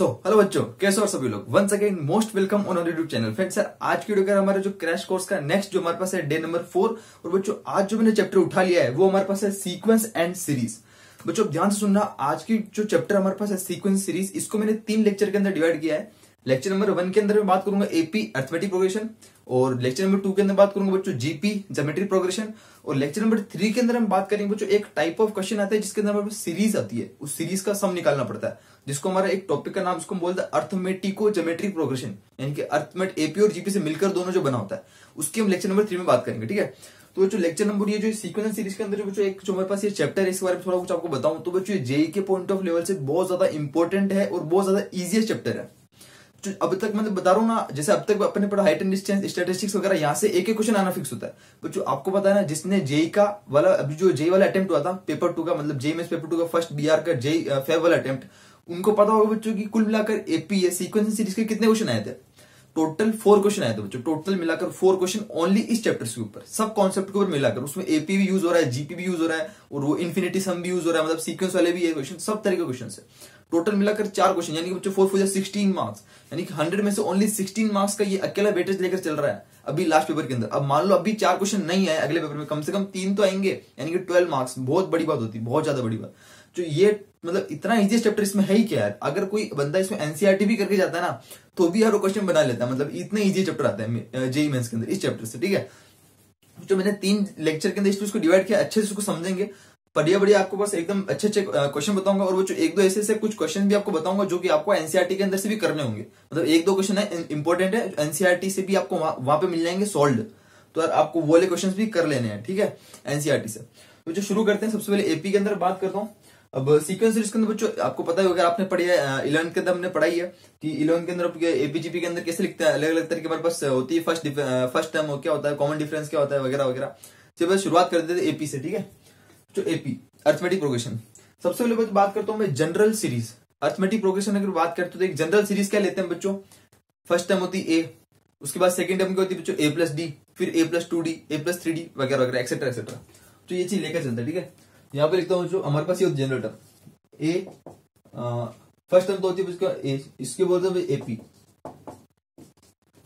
Hello बच्चों, कैसे हो सभी लोग। Once again most welcome on YouTube channel. Friends sir, आज की वीडियो का हमारे जो क्रैश कोर्स का नेक्स्ट जो हमारे पास है डे नंबर 4। और बच्चों आज जो मैंने चैप्टर उठा लिया है वो हमारे पास है सीक्वेंस एंड सीरीज। बच्चों ध्यान से सुनना, आज की जो चैप्टर हमारे पास है सीक्वेंस सीरीज, इसको मैंने 3 लेक्चर के अंदर डिवाइड किया है। लेक्चर नंबर 1 के अंदर मैं बात करूंगा एपी अर्थमेटिक प्रोग्रेशन, और लेक्चर नंबर 2 के अंदर बात करूंगा बच्चों जीपी ज्योमेट्री प्रोग्रेशन, और लेक्चर नंबर 3 के अंदर हम बात करेंगे बच्चों एक टाइप ऑफ क्वेश्चन आता है जिसके अंदर हमारे पास सीरीज आती है, उस सीरीज का सम निकालना पड़ता है, जिसको हमारा एक टॉपिक का नाम इसको हम बोलते हैं अर्थमेटिको ज्योमेट्री प्रोग्रेशन, यानी कि अर्थमेट एपी और जीपी से मिलकर दोनों जो बना होता है, उसकी हम लेक्चर नंबर 3 में बात करेंगे। ठीक है, तो बच्चों लेक्चर नंबर ये जो सीक्वेंस सीरीज के अंदर जो बच्चों एक जो हमारे पास ये चैप्टर है, इसके बारे में थोड़ा कुछ आपको बताऊं तो बच्चों जेई के पॉइंट ऑफ लेवल से बहुत ज्यादा इंपॉर्टेंट है और बहुत ज्यादा इजीएस्ट चैप्टर है। जो अब तक मैं बता रहा हूँ ना, जैसे अब तक अपने पढ़ा हाइट एंड डिस्टेंस, स्टैटिस्टिक्स वगैरह, यहाँ से एक क्वेश्चन आना फिक्स होता है। बच्चों आपको पता है ना, जिसने जेई का वाला अभी जो जेई वाला अटेम्प्ट हुआ था पेपर 2 का, मतलब जेई में पेपर 2 का फर्स्ट बीआर का जेई फेब वाला अटेम्प्ट, उनको पता होगा बच्चों की कुल मिलाकर एपी सीक्वेंस सीरीज के कितने क्वेश्चन आए थे। टोटल 4 क्वेश्चन आए थे बच्चों, टोटल मिलाकर 4 क्वेश्चन ओनली इस चैप्टर के ऊपर, सब कॉन्सेप्ट के ऊपर मिलाकर। उसमें एपी भी यूज हो रहा है, जीपी भी यूज हो रहा है, और वो इन्फिनिटी सम भी यूज हो रहा है, मतलब सीक्वेंस वाले भी ये क्वेश्चन, सब तरह के क्वेश्चन है। टोटल मिलाकर 4 क्वेश्चन, यानी कि बच्चों 4 4 16 मार्क्स, यानी कि 100 में से ओनली 16 मार्क्स का ये अकेला वेटेज लेकर चल रहा है अभी लास्ट पेपर के अंदर। अब मान लो अभी 4 क्वेश्चन नहीं आए, अगले पेपर में कम से कम 3 तो आएंगे, यानी कि 12 मार्क्स। बहुत बड़ी बात होती है, बहुत ज्यादा बड़ी बात। जो ये मतलब इतना इजी चैप्टर इसमें है ही क्या यार। अगर कोई बंदा इसमें एनसीईआरटी भी करके जाता है ना, तो भी यार वो क्वेश्चन बना लेता है, मतलब इतने इजी चैप्टर आता है जेईई मेंस के अंदर इस चैप्टर से। ठीक है, जो मैंने 3 लेक्चर के अंदर इसको डिवाइड किया, अच्छे से उसको समझेंगे, बढ़िया बढ़िया आपको बस एकदम अच्छे अच्छे क्वेश्चन बताऊंगा। और वो जो 1-2 ऐसे कुछ क्वेश्चन भी आपको बताऊंगा जो कि आपको एनसीईआरटी के अंदर से भी करने होंगे, मतलब 1-2 क्वेश्चन है इंपॉर्टेंट है, एनसीईआरटी से भी आपको वहां पे मिल जाएंगे सॉल्व, तो यार आपको वो वाले क्वेश्चन भी कर लेने हैं। ठीक है, एनसीईआरटी से। तो जो शुरू करते हैं, सबसे पहले एपी के अंदर बात करता हूँ। अब सीक्वेंस सीरीज के अंदर बच्चों आपको पता है, अगर आपने पढ़ी है 11th के अंदर हमने पढ़ाई है कि 11th के अंदर एपीजीपी के अंदर कैसे लिखते हैं, अलग अलग तरीके हमारे पास होती है। फर्स्ट टर्म क्या होता है, कॉमन डिफरेंस क्या होता है, वगैरह वगैरह। चलिए शुरुआत कर देते एपी से। ठीक है, जो एपी अर्थमेटिक प्रोग्रेशन, सबसे पहले बात करता हूं मैं जनरल सीरीज। अर्थमेटिक प्रोग्रेशन अगर बात करते तो एक जनरल सीरीज क्या लेते हैं बच्चों, फर्स्ट टर्म होती है ए, उसके बाद सेकंड टर्म क्या होती है बच्चों ए प्लस डी, फिर ए प्लस 2d, ए प्लस 3d वगैरह वगैरह एक्सेट्रा एक्सेट्रा। तो ये चीज लेकर चलता है। ठीक है, यहाँ पे लिखता हूँ जो हमारे पास ये होती है जनरल टर्म ए, फर्स्ट टर्म तो होती है उसका ए, इसके बोलते हैं एपी।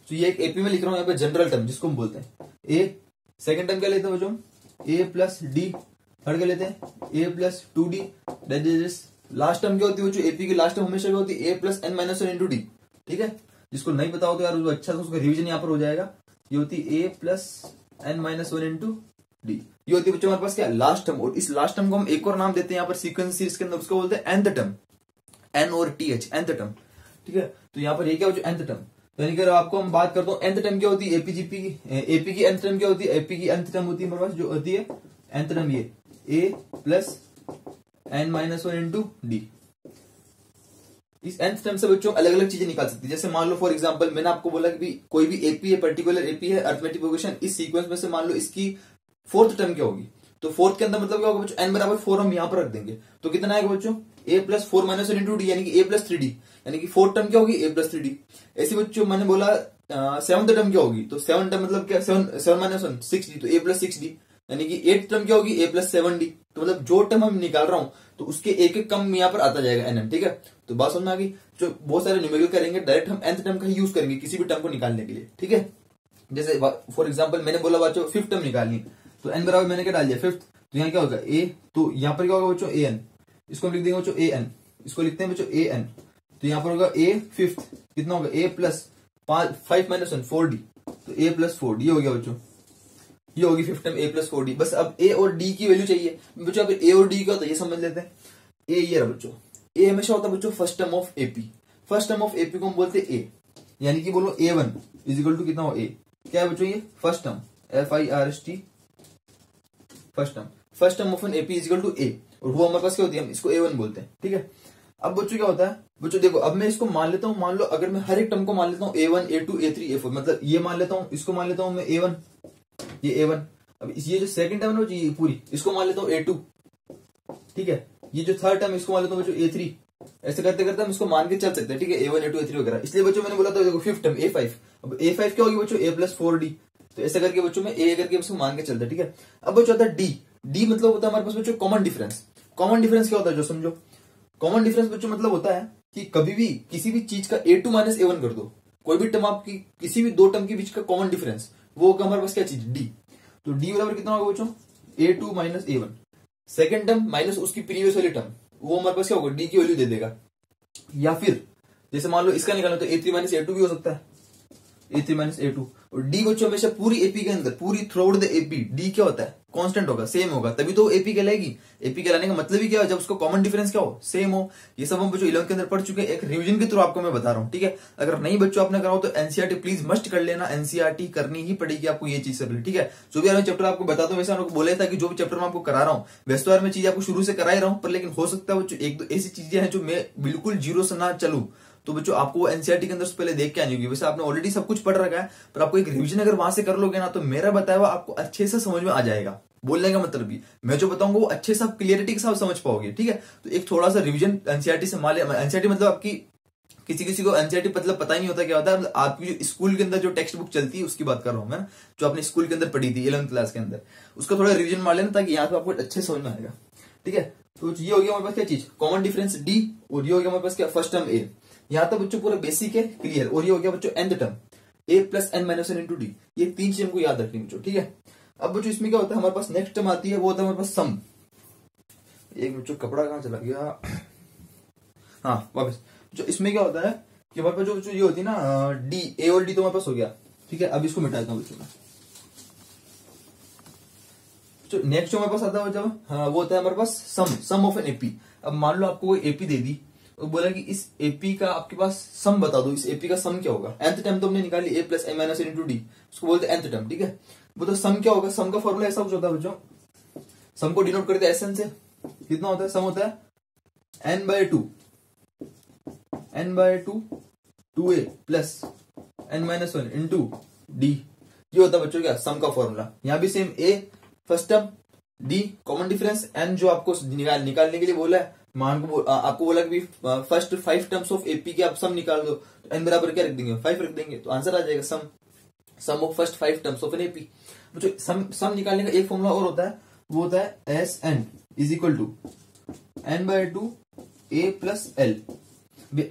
तो ये एक एपी में लिख रहा हूं यहाँ पे जनरल टर्म जिसको हम बोलते हैं ए। सेकंड टर्म क्या लेते हैं बच्चों, ए प्लस डी। थर्ड क्या लेते हैं ए प्लस 2d। लास्ट टर्म क्या होती है बच्चों, एपी की लास्ट टर्म हमेशा क्या होती है A plus n minus 1 into D. ठीक है, जिसको नहीं पता हो तो यार अच्छा से उसका रिविजन यहाँ पर हो जाएगा। ये होती है A plus n minus 1 into D, ये होती है बच्चों हमारे पास क्या लास्ट टर्म। और इस लास्ट टर्म को हम एक और नाम देते हैं यहाँ पर सीक्वेंस सीरीज के अंदर, उसको बोलते हैं nth टर्म, n और th, nth टर्म। ठीक है, तो यहाँ पर ये क्या हो nth टर्म, तो यानी कि आपको हम बात करता हूँ nth टर्म क्या होती है एपीजीपी की, एपी की nth टर्म क्या होती है, एपी की nth टर्म होती है हमारे पास जो होती है nth टर्म ये A plus n minus 1 into D. इस nth टर्म से बच्चों अलग अलग चीजें निकाल सकती है। जैसे मान लो फॉर एग्जांपल मैंने आपको बोला कि कोई भी एपी है, पर्टिकुलर एपी है अर्थमेटिक प्रोग्रेशन, इस सीक्वेंस में से मान लो इसकी 4th टर्म क्या होगी, तो 4th के अंदर मतलब क्या होगा बच्चों, n बराबर 4 हम यहाँ पर रख देंगे, तो कितना आएगा बच्चों a plus 4 minus 1 into D, यानी कि a प्लस 3d, यानी कि 4th टर्म क्या होगी a प्लस 3d। ऐसे बच्चों मैंने बोला 7th टर्म क्या होगी, तो 7 टर्म मतलब क्या 7 माइनस 1 6d, तो a प्लस 6d, यानी कि 8th टर्म क्या होगी a प्लस 7d। तो मतलब जो टर्म हम निकाल रहा हूं तो उसके एक एक कम यहाँ पर आता जाएगा nm। ठीक है, तो बात समझ में आ गई। जो बहुत सारे न्यूमेरिकल करेंगे, डायरेक्ट हम nth टर्म का ही यूज करेंगे किसी भी टर्म को निकालने के लिए। ठीक है, जैसे फॉर एग्जाम्पल मैंने बोला बच्चों 5th टर्म निकालनी, तो n बराबर मैंने क्या डाल दिया 5th, तो यहाँ क्या होगा a, तो यहाँ पर क्या होगा बच्चों an, इसको हम लिख देंगे बच्चों an, इसको लिखते हैं बच्चों an, तो यहाँ पर होगा a 5th कितना होगा a प्लस 5 माइनस 1 4d, तो a प्लस 4d ये हो गया बच्चों, ये होगी 5th term a plus 4d। बस अब a और d की वैल्यू चाहिए बच्चों, अब a और d क्या होता है ये समझ लेते हैं। a ये रहा बच्चों, a हमेशा होता है बच्चों first term of AP, first term of AP को हम बोलते हैं a, यानी कि बोलो a1 इज इक्वल टू कितना हो a, क्या है बच्चों ये first term FIRST, first term of an AP is equal to a, और वो हमारे पास क्या होती है, हम इसको a1 बोलते हैं। ठीक है, अब बच्चों क्या होता है बच्चों देखो, अब मैं इसको मान लेता हूं, मान लो अगर मैं हर एक टर्म को मान लेता हूं a1 a2 a3 a4, मतलब ये मान लेता हूं, इसको मान लेता हूं मैं a1, ये a1। अब ये जो सेकंड टर्म है ये पूरी इसको मान लेता हूं a2। ठीक है, ये जो थर्ड टर्म इसको मान लेता हूं बच्चों a3। ऐसे करते करते हम इसको मान के चल सकते हैं। ठीक है, a1 a2 a3 वगैरह। इसलिए बच्चों मैंने बोला था देखो 5th टर्म a5, अब a5 क्या होगी बच्चों a प्लस 4d, तो ऐसे करके बच्चों में a करके इसको मान के चलते हैं। ठीक है, अब बच्चों होता है d मतलब होता है हमारे पास बच्चों कॉमन डिफरेंस। कॉमन डिफरेंस क्या होता है जो समझो, कॉमन डिफरेंस बच्चों मतलब होता है कि कभी भी किसी भी चीज का A2 माइनस A1 कर दो, कोई भी टर्म आपकी किसी भी दो टर्म के बीच का कॉमन डिफरेंस, वो होगा हमारे पास क्या चीज D। तो D बराबर कितना होगा बच्चों, A2 minus A1। Second term minus उसकी प्रीवियस वाली टर्म, वो हमारे पास क्या होगा, D की वैल्यू दे देगा। या फिर जैसे मान लो इसका निकालना तो A3 माइनस A2 भी हो सकता है, A3 माइनस A2। और D बच्चों हमेशा पूरी एपी के अंदर, पूरी through out the AP D क्या होता है, कांस्टेंट होगा, सेम होगा, तभी तो एपी कहलाएगी। एपी कहलाने का मतलब ही क्या है, जब उसका कॉमन डिफरेंस क्या हो, सेम हो। ये सब हम बच्चों 11th के अंदर पढ़ चुके हैं, एक रिवीजन के थ्रू आपको मैं बता रहा हूँ, ठीक है। अगर नहीं बच्चों आपने कराओ तो एनसीईआरटी प्लीज मस्ट कर लेना, एनसीईआरटी करनी ही पड़ेगी आपको ये चीज से, ठीक है। जो भी चैप्टर आपको बताता हूँ, वैसे आपको बोले था कि जो भी चैप्टर मैं आपको करा रहा हूँ, वैसे तो यार मैं चीज आपको शुरू से करा ही रहा हूँ, पर लेकिन हो सकता है बच्चों एक दो ऐसी चीजें हैं जो मैं बिल्कुल जीरो से ना चलूं, तो बच्चों आपको वो एनसीईआरटी के अंदर पहले देख के आनी होगी। वैसे आपने ऑलरेडी सब कुछ पढ़ रखा है, पर आपको एक रिवीजन अगर वहां से कर लोगे ना, तो मेरा बताया हुआ आपको अच्छे से समझ में आ जाएगा। बोलने का मतलब भी मैं जो बताऊंगा वो अच्छे से आप क्लियरिटी के साथ समझ पाओगे, ठीक है। तो एक थोड़ा सा रिवीजन एनसीईआरटी से मान लिया, एनसीईआरटी मतलब आपकी किसी को एनसीईआरटी मतलब पता ही नहीं होता क्या होता है, मतलब आपकी जो स्कूल के अंदर जो टेक्स्ट बुक चलती है उसकी बात कर रहा हूँ मैं, जो आपने स्कूल के अंदर पढ़ी थी 11th क्लास के अंदर, उसका थोड़ा रिवीजन मार लेना ताकि यहाँ पे आपको अच्छे समझ में आएगा, ठीक है। तो ये हो गया हमारे पास क्या चीज, कॉमन डिफरेंस D, और ये हो गया हमारे पास क्या, फर्स्ट टर्म A। यहाँ तक बच्चों पूरा बेसिक है, क्लियर। और ये हो गया बच्चों nth term A plus n minus n into D। ये तीन चीज हमको याद रखनी बच्चों, ठीक है। अब बच्चों इसमें क्या होता है, हमारे पास नेक्स्ट टर्म आती है, वो होता है हमारे पास सम। एक बच्चों कपड़ा कहाँ चला गया, हाँ वापस। जो इसमें क्या होता है कि हमारे पास जो ये होती है ना D, A और D तो हमारे पास हो गया, ठीक है। अब इसको मिटा देता हूँ बच्चों में। जो नेक्स्ट जो हमारे पास आता है जब, हाँ वो होता है हमारे पास सम ऑफ एन एपी। अब मान लो आपको कोई एपी दे दी, तो बोला कि इस एपी का आपके पास सम बता दो, इस एपी का सम क्या होगा। nth टर्म तो हमने निकाली A plus n minus n into D, उसको बोलते हैं nth टर्म, ठीक है। वो तो सम क्या होगा, सम का फॉर्मूला ऐसा कुछ होता है बच्चों, सम को डिनोट करते हैं SN से। कितना होता है, सम होता है n/2 2a plus n minus 1 into D। ये होता है बच्चों क्या, सम का फॉर्मूला। यहाँ भी same, A first term, D common difference, n जो आपको निकालने के लिए बोला है, आपको बोला कि फर्स्ट 5 टर्म्स ऑफ एपी के आप सम निकाल दो, तो n बराबर क्या रख देंगे, 5 रख देंगे, तो आंसर आ जाएगा sum of first 5 terms of an AP. जो सम निकालने का एक फॉर्मूला और होता है, वो होता है SN is equal to n/2 A plus L।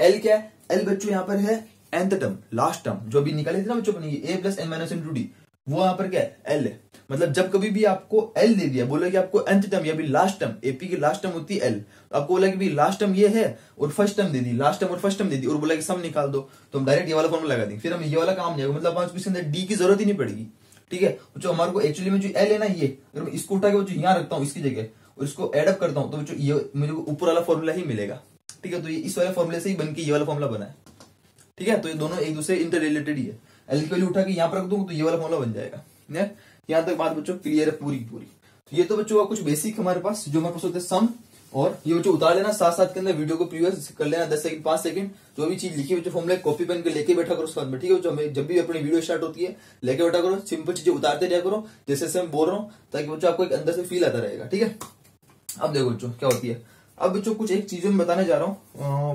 L क्या है, L बच्चों यहाँ पर है nth टर्म, लास्ट टर्म जो अभी निकाले थे ना बच्चों अपने, A plus n minus into D, वो यहाँ पर क्या है, L है। मतलब जब कभी भी आपको L दे दिया, बोला कि आपको nth टर्म या भी लास्ट टर्म, एपी की लास्ट टर्म होती है L, तो आपको बोला कि भी लास्ट टर्म ये है और फर्स्ट टर्म दे दी, लास्ट टर्म और फर्स्ट टर्म दे दी, और बोला कि सम निकाल दो, तो हम डायरेक्ट ये वाला फॉर्मूला लगा देंगे, फिर हम ये वाला काम नहीं होगा, मतलब हमारे इसके अंदर D की जरूरत ही नहीं पड़ेगी, ठीक है। जो हमारे को एक्चुअली में जो L है ना, ये अगर मैं इसको उठा के जो यहाँ रखता हूँ इसकी जगह और इसको एडअप करता हूँ, तो जो ये मुझे ऊपर वाला फॉर्मूला ही मिलेगा, ठीक है। तो ये इस वाले फॉर्मूले से ही बन के ये वाला फॉर्मूला बना है, ठीक है। तो ये दोनों एक दूसरे इंटर रिलेटेड ही है। L की वैल्यू उठा के यहाँ पर रख दूंगा तो ये वाला फॉर्मूला बन जाएगा। यहाँ तक बात बच्चों क्लियर है पूरी की पूरी। तो ये तो बच्चों का कुछ बेसिक हमारे पास जो हमारे पास होते हैं सम, और ये बच्चों उतार लेना साथ साथ के अंदर, वीडियो को प्रीवियस कर लेना 10 सेकंड 5 सेकंड, जो भी चीज लिखी बच्चों फॉर्मूला कॉपी पेन के लेके बैठा करो साथ में, ठीक है बच्चों। हमें जब भी अपनी वीडियो स्टार्ट होती है लेके बैठा करो, सिंपल चीजें उतारते रहा करो जैसे मैं बोल रहा हूँ, ताकि बच्चों आपको एक अंदर से फील आता रहेगा, ठीक है। अब देखो बच्चों क्या होती है, अब बच्चों कुछ एक चीजों में बताने जा रहा हूँ,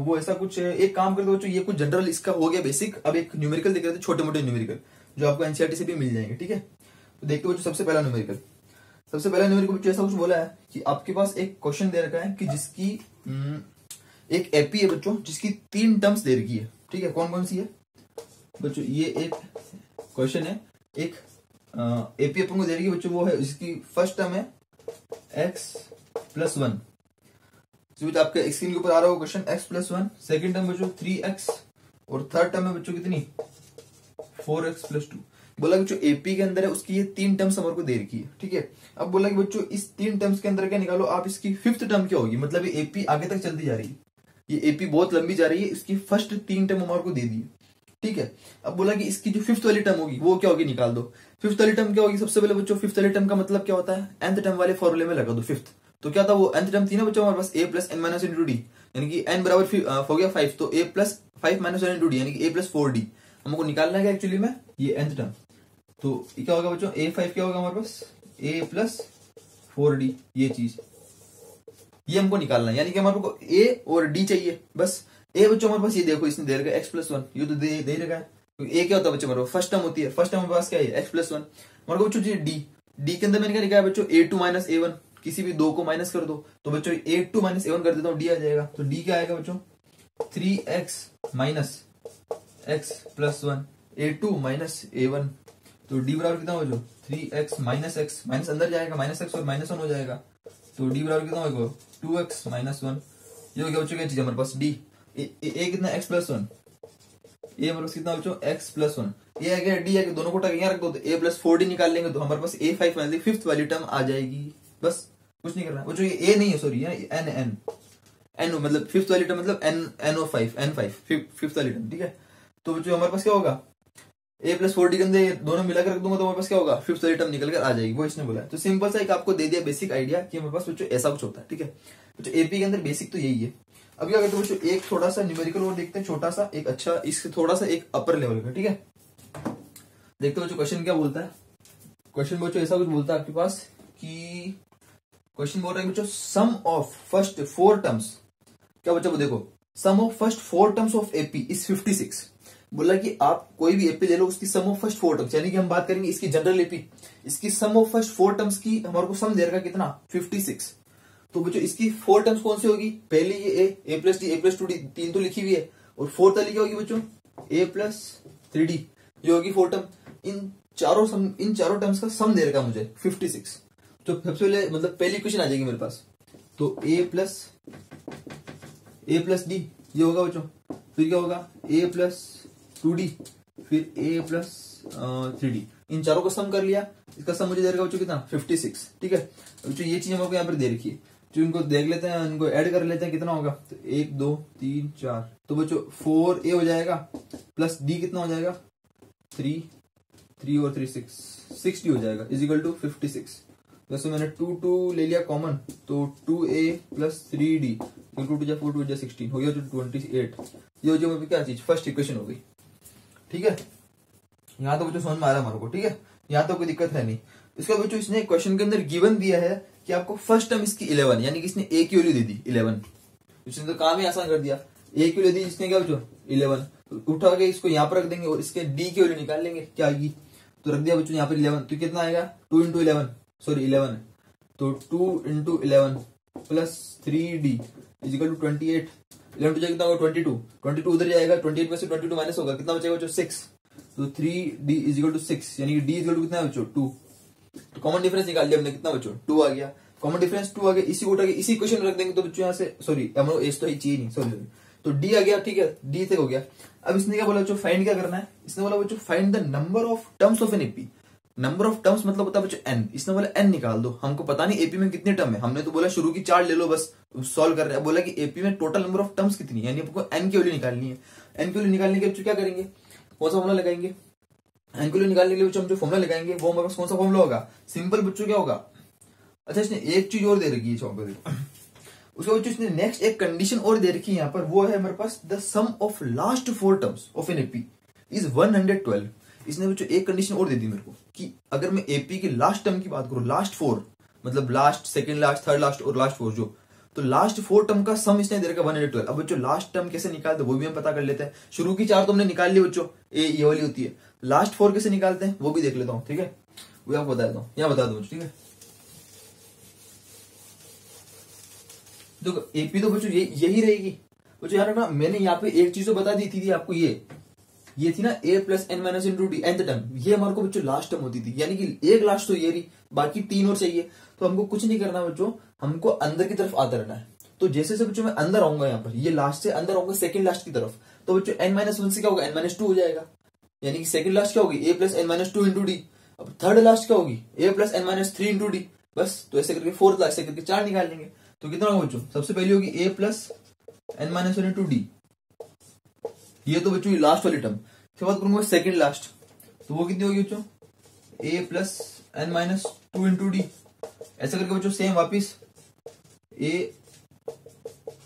वो ऐसा कुछ एक काम करते बच्चों, ये कुछ जनरल इसका हो गया बेसिक। अब एक न्यूमेरिकल देख रहे थे, छोटे मोटे न्यूमेरिकल जो आपको एनसीईआरटी से भी मिल जाएंगे, ठीक है। तो देखते बच्चों सबसे पहला न्यूमेरिकल बच्चों ऐसा कुछ बोला है कि आपके पास एक क्वेश्चन दे रखा है कि जिसकी एक एपी है बच्चों, जिसकी 3 टर्म्स दे रखी है, ठीक है। कौन कौन सी है बच्चों, ये एक क्वेश्चन है, एक एपी अपन को दे रही है बच्चों, वो है जिसकी फर्स्ट टर्म है x प्लस 1, जो आपके स्क्रीन के ऊपर आ रहा हो question, x plus 1। Second term बच्चों 3x, और थर्ड टर्म है बच्चों कितनी 4x प्लस 2। बोला कि जो एपी के अंदर है उसकी ये 3 टर्म्स हमारे को दे रखी है, ठीक है। अब बोला कि बच्चों इस 3 टर्म्स के अंदर क्या निकालो आप, इसकी 5th टर्म क्या होगी, मतलब ये एपी आगे तक चलती जा रही है, ये एपी बहुत लंबी जा रही है, इसकी फर्स्ट 3 टर्म हमारे को दे दी, ठीक है। अब बोला कि इसकी जो 5th वाली टर्म होगी वो क्या होगी, निकाल दो। 5th वाली टर्म क्या होगी, सबसे पहले बच्चों 5th वाली टर्म का मतलब क्या होता है, nth टर्म वाले फॉर्मूले में लगा दो 5th। तो क्या था वो nth टर्म थी ना बच्चों हमारे पास, A plus n minus into D, यानी कि n बराबर हो गया 5, तो A plus 5 minus 1 into D, यानी कि A प्लस 4D हमको निकालना है एक्चुअली में ये nth टर्म। तो क्या होगा बच्चों, A5 क्या होगा हमारे पास, A प्लस 4D, ये चीज ये हमको निकालना है, यानी कि हमारे को A और D चाहिए बस। A बच्चों हमारे पास ये देखो इसने दे रखा है x प्लस 1, ये तो दे रखा है, तो A क्या होता है बच्चों हमारे पास फर्स्ट टर्म होती है, फर्स्ट टर्म हमारे पास क्या है x प्लस 1। हमारे को बच्चों D के अंदर मैंने क्या लिखा है बच्चों, A2 माइनस A1, किसी भी दो को माइनस कर दो, तो बच्चों A2 माइनस A1 कर देता हूँ, D आ जाएगा। तो D क्या आएगा बच्चों, 3x minus x plus 1 a2 minus a1। तो d बराबर कितना होगा? 3x माइनस x, माइनस अंदर जाएगा, माइनस x और माइनस 1 हो जाएगा। तो d बराबर कितना होगा? 2x minus 1। ये हो गया बच्चों क्या चीज हमारे पास? d। a कितना? x plus 1। a हमारे पास कितना बच्चों? x plus 1। ये आ गया d आ गया, दोनों को उठा के यहाँ रख दो तो a प्लस 4d निकाल लेंगे तो हमारे पास a5 वाली फिफ्थ वाली टर्म आ जाएगी। बस कुछ नहीं करना बच्चों। ये a नहीं है, सॉरी, n मतलब फिफ्थ वाली टर्म, मतलब n5 फिफ्थ वाली टर्म, ठीक है। तो बच्चों हमारे पास क्या होगा? a प्लस 4d के अंदर दोनों मिलाकर रख दूंगा तो हमारे पास क्या होगा? फिफ्थ वाली टर्म निकल कर आ जाएगी, वो इसने बोला है। तो सिंपल सा एक आपको दे दिया बेसिक आइडिया कि हमारे पास बच्चों ऐसा कुछ होता है, ठीक है। बच्चों एपी के अंदर बेसिक तो यही है। अभी अगर तो बच्चों एक थोड़ा सा न्यूमेरिकल और देखते हैं, छोटा सा एक, अच्छा इससे थोड़ा सा एक अपर लेवल का, ठीक है। देखते बच्चों क्वेश्चन क्या बोलता है। क्वेश्चन बच्चों ऐसा कुछ बोलता है आपके पास कि क्वेश्चन बोल रहा है बच्चों सम ऑफ फर्स्ट 4 टर्म्स, क्या बच्चों देखो, sum of first 4 terms of AP is 56। बोला कि आप कोई भी एपी ले लो, उसकी सम ऑफ फर्स्ट 4 टर्म्स, यानी कि हम बात करेंगे इसकी जनरल एपी, इसकी सम ऑफ फर्स्ट 4 टर्म्स की हमारे को सम दे रखा कितना? 56। तो बच्चों इसकी 4 टर्म्स कौन सी होगी? पहली ये a plus D, a plus 2d, 3 तो लिखी हुई है, और फोर्थ वाली क्या होगी बच्चों? a प्लस 3d, ये होगी 4 टर्म। इन चारों टर्म्स का सम दे रखा मुझे 56। तो सबसे पहले मतलब पहली इक्वेशन आ जाएगी मेरे पास, तो a प्लस डी ये होगा बच्चों, फिर क्या होगा? a प्लस 2d, फिर a प्लस 3d, इन चारों का सम कर लिया, इसका सम मुझे दे रखा बच्चों कितना? 56, ठीक है। बच्चों ये चीज हमको यहाँ पर दे रखी है, जो इनको देख लेते हैं, इनको ऐड कर लेते हैं, कितना होगा? तो 1 2 3 4, तो बच्चों 4a हो जाएगा, प्लस d कितना हो जाएगा? 3 और 3 6d हो जाएगा, इज इक्वल टू 56। वैसे मैंने 2 ले लिया कॉमन, तो 2a प्लस 3d, 2 जा 4 2 जा 16 हो गया, तो 28। ये हो जाएगा क्या चीज? फर्स्ट इक्वेशन हो गई, ठीक है। यहाँ तो बच्चों समझ में आ रहा है हमारे को, ठीक है, यहाँ तो कोई दिक्कत है नहीं। इसका बच्चों इसने क्वेश्चन के अंदर गिवन दिया है कि आपको फर्स्ट टर्म इसकी 11, यानी कि इसने a की वैल्यू दे दी 11, इसने तो काम ही आसान कर दिया। a की वैल्यू दी इसने क्या बच्चों? 11, तो उठा के इसको यहाँ पर रख देंगे और इसके d की वैल्यू निकाल लेंगे, क्या आएगी? तो रख दिया बच्चों यहाँ पर 11, तो कितना आएगा? 2 इंटू 11, सॉरी 11 है, तो 2 इंटू 11 plus 3d is equal to 28। 11 two कितना होगा? 22 उधर जाएगा, 28 में से 22 माइनस होगा, कितना बचेगा बच्चों? 6। तो 3d इज इक्वल टू 6, यानी कि d इज इक्वल टू कितना है बच्चों? 2। तो कॉमन डिफरेंस निकाल लिया हमने, कितना बच्चों? 2 आ गया। कॉमन डिफरेंस 2 आ गया, इसी को उठा के इसी क्वेश्चन रख देंगे, तो बच्चों यहाँ से, सॉरी हमारे एस तो ही चाहिए नहीं, सॉरी, तो d आ गया, ठीक है, d से हो गया। अब इसने क्या बोला बच्चों? फाइंड क्या करना है? इसने बोला बच्चों find the number of terms of an AP. Number of terms मतलब होता है बच्चों n, इसने बोला n निकाल दो। हमको पता नहीं एपी में कितने टर्म है, हमने तो बोला शुरू की 4 ले लो बस, सॉल्व कर रहे हैं। बोला कि एपी में टोटल नंबर ऑफ टर्म्स कितनी है, यानी आपको n की वैल्यू निकालनी है। n की वैल्यू निकालने के बच्चों क्या करेंगे? कौन सा फॉर्मुला लगाएंगे? n की वैल्यू निकालने के लिए बच्चों हम जो फॉर्मुला लगाएंगे वो हमारे पास कौन सा फॉर्मुला होगा? सिंपल बच्चों क्या होगा? अच्छा इसने एक चीज और दे रखी है, उसके बच्चों इसने नेक्स्ट एक कंडीशन और दे रखी है यहाँ पर, वो है हमारे पास the sum of last 4 terms of an AP is 112। इसने बच्चों एक कंडीशन और दे दी मेरे को कि अगर मैं एपी की लास्ट टर्म की बात करूं, लास्ट 4 मतलब last, second last, third last और लास्ट 4 जो, तो लास्ट 4 टर्म का सम इसने दे रखा 112। अब बच्चों लास्ट टर्म कैसे निकालते हैं वो भी हम पता कर लेते हैं। शुरू की 4 तो हमने निकाल ली बच्चों, ये वाली होती है। लास्ट 4 कैसे निकालते हैं वो भी देख लेता हूँ, ठीक है, वो आपको बता देता हूँ, यहाँ बता दो, ठीक है। देखो एपी तो बच्चों यही रहेगी बच्चों, यार रखना, मैंने यहाँ पे एक चीज तो बता दी थी आपको, ये थी ना a plus n minus into d, nth term, ये हमारे को बच्चों लास्ट टर्म होती थी, यानी कि एक लास्ट तो ये रही, बाकी 3 और चाहिए। तो हमको कुछ नहीं करना बच्चों, हमको अंदर की तरफ आते रहना है। तो जैसे से बच्चों मैं अंदर आऊंगा, यहाँ पर ये लास्ट से अंदर आऊंगा सेकंड लास्ट की तरफ, तो बच्चों n माइनस 1 से क्या होगा? n माइनस 2 हो जाएगा, यानी कि सेकंड लास्ट क्या होगी? a plus n minus 2 into d. अब थर्ड लास्ट क्या होगी? a plus n minus 3 into d. बस तो ऐसे करके फोर्थ लास्ट से करके 4 निकाल लेंगे। तो कितना होगा बच्चों? सबसे पहली होगी a plus n minus 1 into D, ये तो बच्चों लास्ट वाली टर्म। उसके बाद करूंगा सेकंड लास्ट, तो वो कितनी होगी बच्चों? a plus n minus 2 into d. ऐसा करके बच्चों सेम वापिस a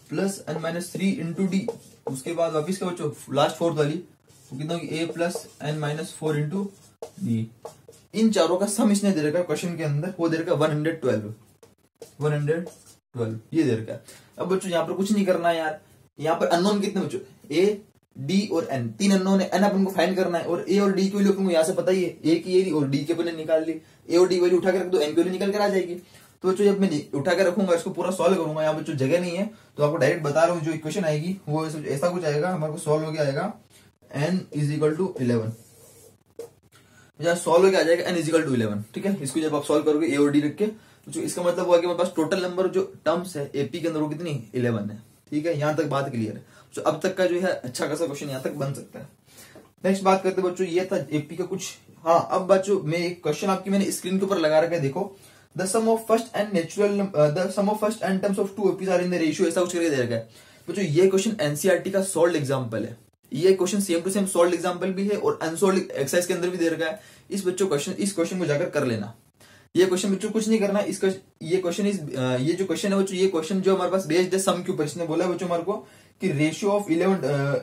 plus n minus 3 into d. उसके बाद वापिस क्या बच्चों? लास्ट फोर्थ वाली, वो कितना होगी? a plus n minus 4 into D. इन चारों का सम इसने दे रखा क्वेश्चन के अंदर, वो दे रखा 112 ये दे रखा है। अब बच्चों यहाँ पर कुछ नहीं करना है यार, यहाँ पर अननोन कितने बच्चों? a d और n, 3 अननोन है, n अपन को फाइंड करना है, और a और d की वैल्यू अपन को यहाँ से पता ही है, a की ये और d के अपन निकाल ली, a और d वैल्यू उठा के रख दो, n की वैल्यू निकल कर आ जाएगी। तो बच्चों जब मैं उठा के रखूंगा, इसको पूरा सॉल्व करूंगा, यहाँ बच्चों जगह नहीं है तो आपको डायरेक्ट बता रहा हूँ, जो इक्वेशन आएगी वो ऐसा कुछ आएगा, हमारे को सॉल्व होकर आएगा n इज इक्वल टू 11, या सॉल्व होकर आ जाएगा n इज इक्वल टू 11। ठीक है, इसको जब आप सॉल्व करोगे ए और डी रख के, तो इसका मतलब हुआ कि मेरे पास टोटल नंबर जो टर्म्स है एपी के अंदर वो कितनी 11 है। ठीक है, यहाँ तक बात क्लियर है। तो अब तक का जो है अच्छा खासा क्वेश्चन यहाँ तक बन सकता है। नेक्स्ट बात करते बच्चों, ये था एपी का कुछ। हाँ, अब बच्चों मैं एक क्वेश्चन आपकी मैंने स्क्रीन के ऊपर लगा रखा है, देखो। The sum of first n terms of two APs are in the ratio, ऐसा कुछ करके दे रखा है बच्चों। ये क्वेश्चन एनसीईआरटी का सॉल्व एग्जांपल है। ये question same to same solve example भी है और अनसॉल्व एक्सरसाइज के अंदर भी दे रखा है। इस क्वेश्चन को जाकर कर लेना। ये क्वेश्चन बच्चों कुछ नहीं करना, ये जो क्वेश्चन है बच्चों, ये क्वेश्चन जो हमारे पास बेस्ड है सम के ऊपर। इसने बोला बच्चों हमारे को कि रेशियो ऑफ 11,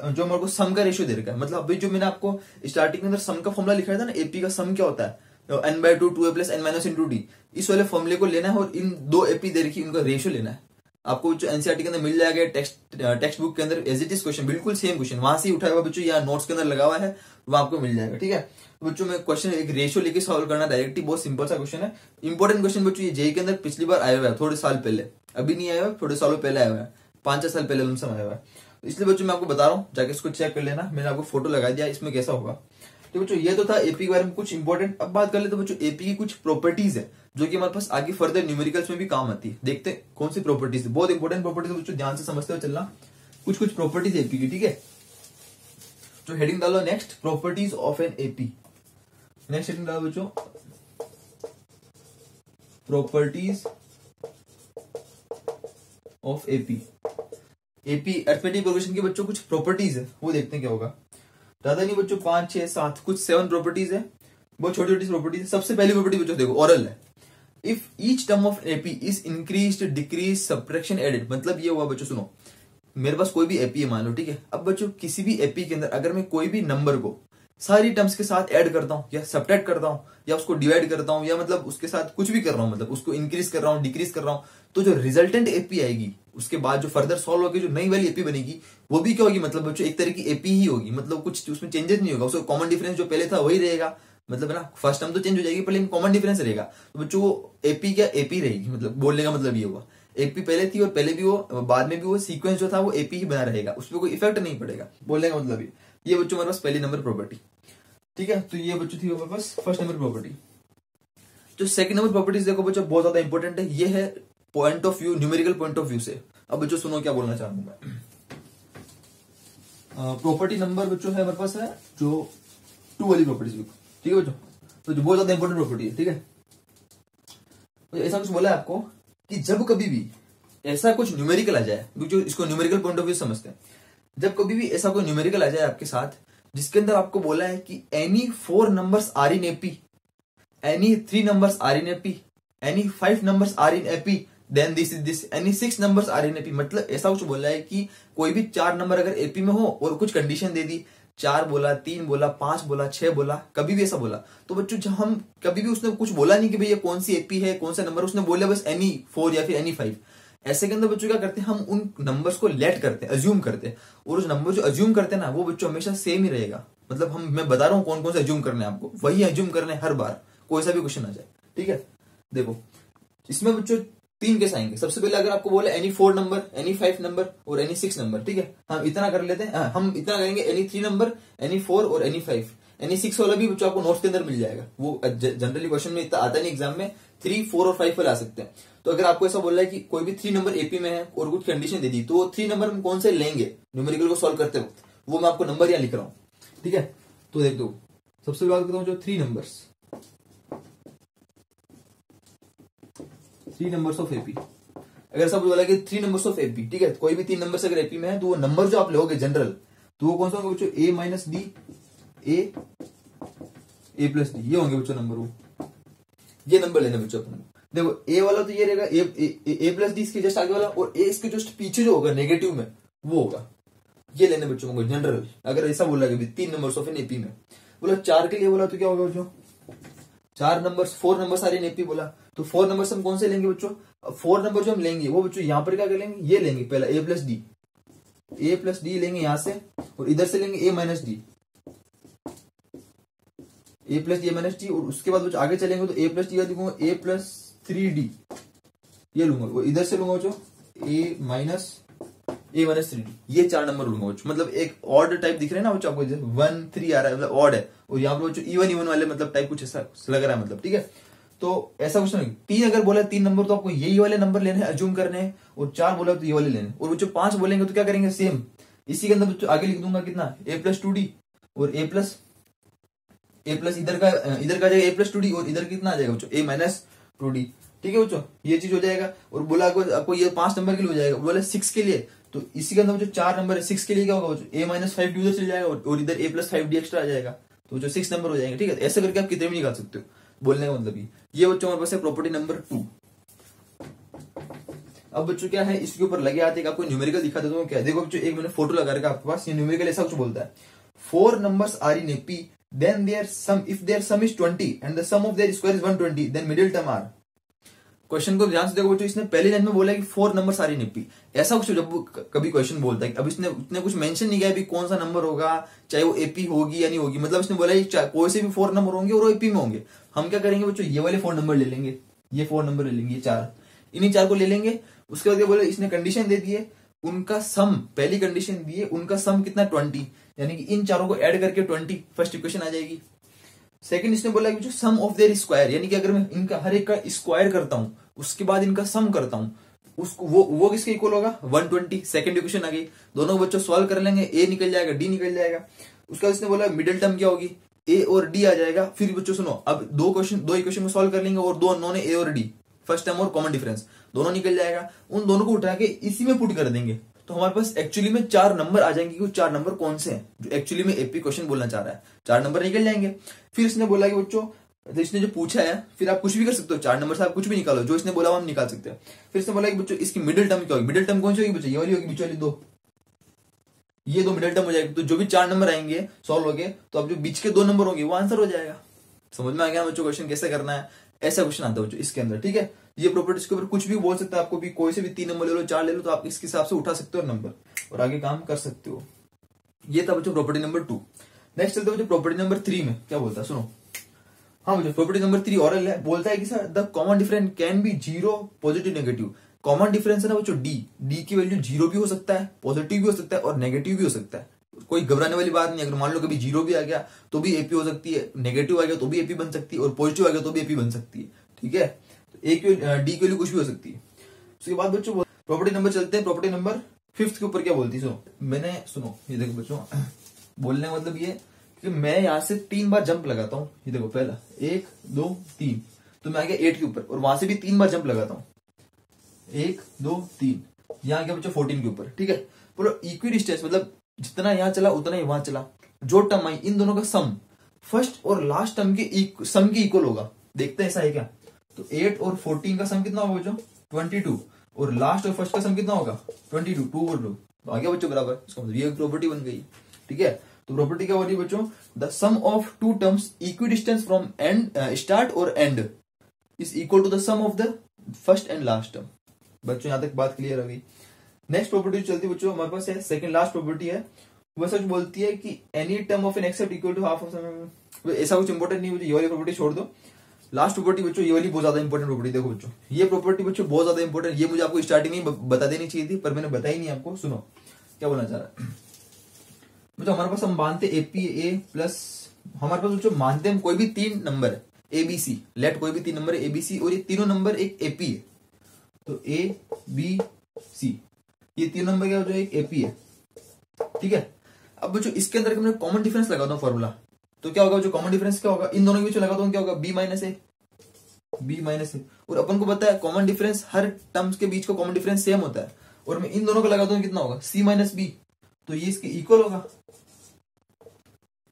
जो हमारे को सम का रेशियो दे रखा है। मतलब अभी जो मैंने आपको स्टार्टिंग के अंदर सम का फॉर्मुला लिखा था ना, एपी का सम क्या होता है, n/2 2a + n - * d। इस वाले फॉर्मूले को लेना है और इन दो एपी दे रखी इनका रेशियो लेना है। आपको जो एनसीईआरटी के अंदर मिल जाएगा टेक्स्ट बुक के अंदर एज इट इज क्वेश्चन, बिल्कुल सेम क्वेश्चन वहां से ही उठाया हुआ बच्चों, यहाँ नोट्स के अंदर लगा हुआ है, वहां आपको मिल जाएगा। ठीक है, तो बच्चों में क्वेश्चन एक रेशियो लेके सॉल्व करना डायरेक्टली, बहुत सिंपल सा क्वेश्चन है। इंपॉर्टेंट क्वेश्चन बच्चों, ये जेई के अंदर पिछली बार आया हुआ है, थोड़े साल पहले, अभी नहीं आया हुआ, थोड़े सालों पहले आया हुआ है, 5-6 साल पहले लमसम आया हुआ है। इसलिए बच्चों मैं आपको बता रहा हूँ, जाके इसको चेक कर लेना। मैंने आपको फोटो लगा दिया, इसमें कैसा होगा। तो बच्चों ये तो था एपी के बारे में कुछ इंपॉर्टेंट। अब बात कर ले तो बच्चों एपी की कुछ प्रॉपर्टीज है जो कि हमारे पास आगे फर्दर न्यूमेरिकल्स में भी काम आती है। देखते हैं कौन सी प्रॉपर्टीज है, बहुत इंपॉर्टेंट प्रॉपर्टीज बच्चों, ध्यान से समझते हुए चलना। कुछ प्रॉपर्टीज एपी की। ठीक है, तो हेडिंग डालो next, properties of an AP. Next heading डालो बच्चों, properties of AP. AP arithmetic progression की बच्चों कुछ प्रॉपर्टीज है, वो देखते हैं क्या होगा। ज्यादा नहीं बच्चों, 5, 6, 7, कुछ 7 प्रॉपर्टीज है, बहुत छोटी छोटी प्रॉपर्टीज है। सबसे पहली प्रॉपर्टी बच्चों देखो, ओरल है। If each term of AP is increase, decrease, subtraction, added. मतलब ये हुआ बच्चों, सुनो, मेरे पास कोई भी एपी है मान लो। ठीक है, अब बच्चों किसी भी एपी के अंदर अगर मैं कोई भी नंबर को सारी टर्म्स के साथ ऐड करता हूं या सब्ट्रैक्ट करता हूं या उसको डिवाइड करता हूं या मतलब उसके साथ कुछ भी कर रहा हूं, मतलब उसको इंक्रीज कर रहा हूं, डिक्रीज कर रहा हूं, तो जो रिजल्टेंट एपी आएगी उसके बाद जो फर्दर सॉल्व होगी, जो नई वाली एपी बनेगी, वो भी क्या होगी, मतलब बच्चों एक तरह की एपी ही होगी। मतलब कुछ उसमें चेंजेस नहीं होगा, उसका कॉमन डिफरेंस जो पहले था वही रहेगा। मतलब ना, फर्स्ट टर्म तो चेंज हो जाएगी पर लेकिन कॉमन डिफरेंस रहेगा। तो बच्चों वो एपी क्या एपी रहेगी, मतलब बोलने का मतलब ये हुआ, एपी पहले थी और पहले भी वो बाद में भी वो सीक्वेंस जो था वो एपी ही बना रहेगा, उसमें कोई इफेक्ट नहीं पड़ेगा। बोलने का मतलब ये बच्चों हमारे पास पहली नंबर प्रॉपर्टी। ठीक है, तो ये बच्चों थी हमारे पास फर्स्ट नंबर प्रॉपर्टी। जो सेकंड नंबर प्रॉपर्टीज देखो बच्चों, बहुत ज्यादा इंपॉर्टेंट है। ये है point of view, numerical point of view से। अब बच्चों सुनो क्या बोलना चाहूंगा मैं। प्रॉपर्टी नंबर बच्चों है हमारे पास है जो 2 वाली प्रॉपर्टीज। ठीक है बच्चों, तो जो बहुत ज्यादा इंपॉर्टेंट प्रॉपर्टी है। ठीक है, तो ऐसा कुछ बोला है आपको कि जब कभी भी ऐसा कुछ न्यूमेरिकल आ जाए, जो इसको न्यूमेरिकल पॉइंट ऑफ व्यू समझते हैं, जब कभी भी ऐसा कोई न्यूमेरिकल आ जाए आपके साथ जिसके अंदर आपको बोला है कि any 4 numbers are in AP, any 3 numbers are in AP, any 5 numbers are in AP, then this is this, any 6 numbers are in AP. मतलब ऐसा कुछ बोला है कि कोई भी 4 नंबर अगर एपी में हो और कुछ कंडीशन दे दी, 4 बोला, 3 बोला, 5 बोला, 6 बोला, कभी भी ऐसा बोला, तो बच्चों जब हम कभी भी उसने कुछ बोला नहीं कि भैया कौन सी एपी है, कौन सा नंबर, उसने बोला बस एनी 4 या फिर एनी 5। ऐसे के अंदर बच्चों क्या करते हैं, हम उन नंबर्स को लेट करते हैं, अज्यूम करते हैं, और उस नंबर जो अज्यूम करते हैं ना वो बच्चों हमेशा सेम ही रहेगा। मतलब मैं बता रहा हूं कौन कौन से अज्यूम करने हैं आपको, वही अज्यूम करने हर बार, कोई सा भी क्वेश्चन आ जाए। ठीक है, देखो इसमें बच्चों 3 केस आएंगे। सबसे पहले अगर आपको बोले एनी 4 नंबर, एनी 5 नंबर और एनी 6 नंबर। ठीक है, हम इतना कर लेते हैं, हम इतना करेंगे, एनी 3 नंबर, एनी 4 और एनी 5। एनी 6 वाला भी बच्चों आपको नोट्स के अंदर मिल जाएगा, वो जनरली क्वेश्चन में इतना आता नहीं एग्जाम में, 3, 4 और 5 वाले आ सकते हैं। तो अगर आपको ऐसा बोल रहा है कि कोई भी 3 नंबर एपी में है और कुछ कंडीशन दे दी, तो वो 3 नंबर हम कौन से लेंगे न्यूमेरिकल को सॉल्व करते वक्त, वो मैं आपको नंबर यहाँ लिख रहा हूँ। ठीक है, तो देख दो, सबसे बात करता हूँ जो 3 नंबर्स ऑफ एपी। अगर सब बोला कि 3 नंबर्स ऑफ एपी, ठीक है, कोई भी 3 नंबर अगर एपी में है तो वो नंबर जो आप लोगे जनरल, तो वो कौन सा होगा बच्चों, ए माइनस डी, ए प्लस डी, ये होंगे बच्चों नंबर। वो ये नंबर लेना बच्चों अपन। देखो ए वाला तो ये रहेगा, ए प्लस डी इसके जस्ट आगे वाला, और ए इसके जस्ट पीछे जो होगा नेगेटिव में वो होगा, ये लेने बच्चों को जनरल। अगर ऐसा बोला कि 3 नंबर्स ऑफ एन एपी में, बोला 4 के लिए बोला तो क्या होगा बच्चों, 4 numbers, 4 numbers are in AP बोला, तो 4 नंबर्स हम कौन से लेंगे बच्चों, 4 नंबर जो हम लेंगे वो बच्चों यहाँ पर क्या करेंगे, ये लेंगे पहला ए प्लस डी लेंगे यहां से, और इधर से लेंगे ए माइनस डी, ए प्लस डी माइनस डी, और उसके बाद बच्चों आगे चलेंगे तो ए प्लस डी का लिखूंगा ए प्लस 3D, ये लूंगा, वो इधर से लूंगा बच्चों a माइनस 3d, ये 4 नंबर लूंगा बच्चों। मतलब एक ऑड टाइप दिख रहा है ना बच्चों आपको, जैसे 1 3 आ रहा है मतलब ऑड है, और यहाँ पर बच्चों इवन वाले मतलब टाइप कुछ ऐसा लग रहा है मतलब, ठीक है। तो ऐसा कुछ नहीं, 3 अगर बोला 3 नंबर तो आपको यही वाले नंबर लेने हैं, अज्यूम करने हैं, और 4 बोला तो ये वाले लेने हैं, और बच्चों 5 बोलेंगे तो क्या करेंगे सेम, इसी के अंदर बच्चों आगे लिख दूंगा कितना a+2d, और a प्लस इधर का जाएगा a+2d, और इधर कितना आ जाएगा बच्चों a-2d, ठीक है बच्चों, ये चीज हो जाएगा। और बोला आपको ये 5 नंबर के लिए हो जाएगा, बोला 6 के लिए, तो इसी के अंदर जो 4 नंबर है 6 के लिए क्या होगा बच्चों a-5d उधर चल जाएगा, और इधर a+5d एक्स्ट्रा आ जाएगा, तो जो 6 नंबर हो जाएंगे, ठीक है। ऐसे करके आप कितने भी निकाल सकते हो, बोलने का मतलब ये बच्चों हमारे पास है प्रॉपर्टी नंबर 2। अब बच्चों क्या है, इसके ऊपर लगे आते आपको न्यूमेरिकल दिखा देता हूँ क्या, देखो बच्चों एक मैंने फोटो लगा रखा आपके पास, ये न्यूमेरिकल ऐसा कुछ बोलता है, 4 numbers are in AP, then their sum, if their sum is 20 and the sum of their square is 120, then middle term r। Question को ध्यान से देखो बच्चों, इसने पहली लाइन में बोला कि 4 नंबर्स आर इन AP, ऐसा कुछ जब कभी क्वेश्चन बोलता है, अब इसने कुछ मेंशन नहीं किया कौन सा नंबर होगा, चाहे वो AP होगी या नहीं होगी, मतलब इसने बोला कोई से भी 4 नंबर होंगे और वो AP में होंगे। हम क्या करेंगे बच्चों, ये वाले 4 नंबर ले लेंगे, ये 4 नंबर ले लेंगे, ये 4, इन्हीं 4 को ले लेंगे। उसके बाद क्या बोले, इसने कंडीशन दे दी है, उनका सम, पहली कंडीशन दी है उनका सम कितना 20, यानी कि इन चारों को ऐड करके 20 फर्स्ट इक्वेशन आ जाएगी। सेकंड इसने बोला कि जो सम ऑफ देयर स्क्वायर, यानी कि अगर मैं इनका हर एक का स्क्वायर करता हूं, उसके बाद इनका सम करता हूं, उसको वो किसके इक्वल होगा 120, सेकंड इक्वेशन आ गई। दोनों बच्चों सॉल्व कर लेंगे, ए निकल जाएगा, डी निकल जाएगा। उसका इसने बोला मिडिल टर्म क्या होगी, ए और डी आ जाएगा। फिर बच्चों सुनो, अब दो इक्वेशन को सॉल्व कर लेंगे, और दो अननोन है ए और डी, फर्स्ट टर्म और कॉमन डिफरेंस दोनों निकल जाएगा। उन दोनों को उठा के इसी में पुट कर देंगे, तो हमारे पास एक्चुअली में 4 नंबर आ जाएंगे। कि 4 नंबर कौन से हैं जो एक्चुअली में AP क्वेश्चन बोलना चाह रहा है, 4 नंबर निकल जाएंगे। फिर इसने बोला कि बच्चों इसने जो पूछा है, फिर आप कुछ भी कर सकते हो, 4 नंबर से आप कुछ भी निकालो, जो इसने बोला हम निकाल सकते हैं। फिर इसने बोला कि बच्चों इसकी मिडिल टर्म क्या होगी, मिडिल टर्म कौन सी होगी बच्चों, ये वाली होगी, बीच वाली 2, ये 2 मिडिल टर्म हो जाएगी। तो जो भी 4 नंबर आएंगे सॉल्व हो गए, तो अब जो बीच के 2 नंबर होंगे वो आंसर हो जाएगा। समझ में आ गया बच्चों क्वेश्चन कैसे करना है, ऐसा क्वेश्चन आता है बच्चों इसके अंदर, ठीक है। ये प्रॉपर्टीज के ऊपर कुछ भी बोल सकता है, आपको भी कोई से भी 3 नंबर ले लो, 4 ले लो, तो आप इसके हिसाब से उठा सकते हो नंबर और आगे काम कर सकते हो। ये था बच्चों प्रॉपर्टी नंबर 2। नेक्स्ट चलते बच्चों प्रॉपर्टी नंबर 3 में क्या बोलता है, सुनो। हाँ बच्चों प्रॉपर्टी नंबर 3 ऑरल है, बोलता है कि sir the common difference can be 0 positive negative. Common difference है ना बच्चों डी की वैल्यू 0 भी हो सकता है, पॉजिटिव भी हो सकता है और नेगेटिव भी हो सकता है। कोई घबराने वाली बात नहीं, अगर मान लो कभी 0 भी आ गया तो भी AP हो सकती है, नेगेटिव आ गया तो भी AP बन सकती है, और पॉजिटिव आ गया तो भी AP बन सकती है, ठीक है। डी की वैल्यू कुछ भी हो सकती है। उसके बाद बच्चों प्रॉपर्टी नंबर चलते हैं, प्रॉपर्टी नंबर 5 के ऊपर क्या बोलती है, सुनो ये देखो बच्चों, बोलने का मतलब ये कि मैं यहां से 3 बार जंप लगाता हूं, ये देखो पहला 1 2 3, तो मैं आ गया 8 के ऊपर, और वहां से भी 3 बार जंप लगाता हूं, 1 2 3, यहां गया बच्चों 14 के ऊपर, ठीक है। बोलो इक्वी डिस्टेंस, मतलब जितना यहां चला उतना ही वहां चला, जो टर्म आई इन दोनों का सम फर्स्ट और लास्ट टर्म के सम के इक्वल होगा। देखते हैं ऐसा है क्या, तो 8 और 14 का सम कितना होगा बच्चों 22, और लास्ट और फर्स्ट का सम कितना होगा 22, 2 और 2, तो आ गया बच्चों बराबर। इसका मतलब ये प्रॉपर्टी बन गई, ठीक है। तो प्रॉपर्टी क्या हो रही है बच्चों, the sum of 2 terms equidistance from end start और end is equal to the sum of the first and last term. बच्चों यहां तक बात क्लियर होगी। नेक्स्ट प्रॉपर्टी चलती है बच्चों हमारे पास है सेकंड लास्ट प्रॉपर्टी है, वह सच बोलती है कि any term of an except equal to half of sum. ऐसा कुछ इंपॉर्टेंट नहीं, ये वाली प्रॉपर्टी छोड़ दो। लास्ट प्रॉपर्टी बच्चों ये वाली बहुत ज्यादा इंपॉर्टेंट प्रॉपर्टी, देखो बच्चों ये प्रॉपर्टी बच्चों बहुत ज्यादा इंपॉर्टेंट, ये मुझे आपको स्टार्टिंग में बता देनी चाहिए थी, पर मैंने बताई नहीं आपको। सुनो क्या बोलना चाह रहा है बच्चों, हमारे पास हम मानते AP A प्लस, हमारे पास बच्चों मानते हैं कोई भी 3 नंबर है ABC, लेट कोई भी 3 नंबर है ABC, और ये तीनों नंबर एक AP है, तो ABC ये 3 नंबर क्या जो एक AP है, ठीक है। अब बच्चों इसके अंदर मैं कॉमन डिफरेंस लगाता हूँ फॉर्मूला, तो क्या होगा जो कॉमन डिफरेंस क्या होगा, इन दोनों के बीच में लगाता हूँ क्या होगा B माइनस ए, और अपन को पता है कॉमन डिफरेंस हर टर्म्स के बीच का कॉमन डिफरेंस सेम होता है, और मैं इन दोनों को लगाता हूँ कितना होगा C माइनस B, तो ये इसके इक्वल होगा,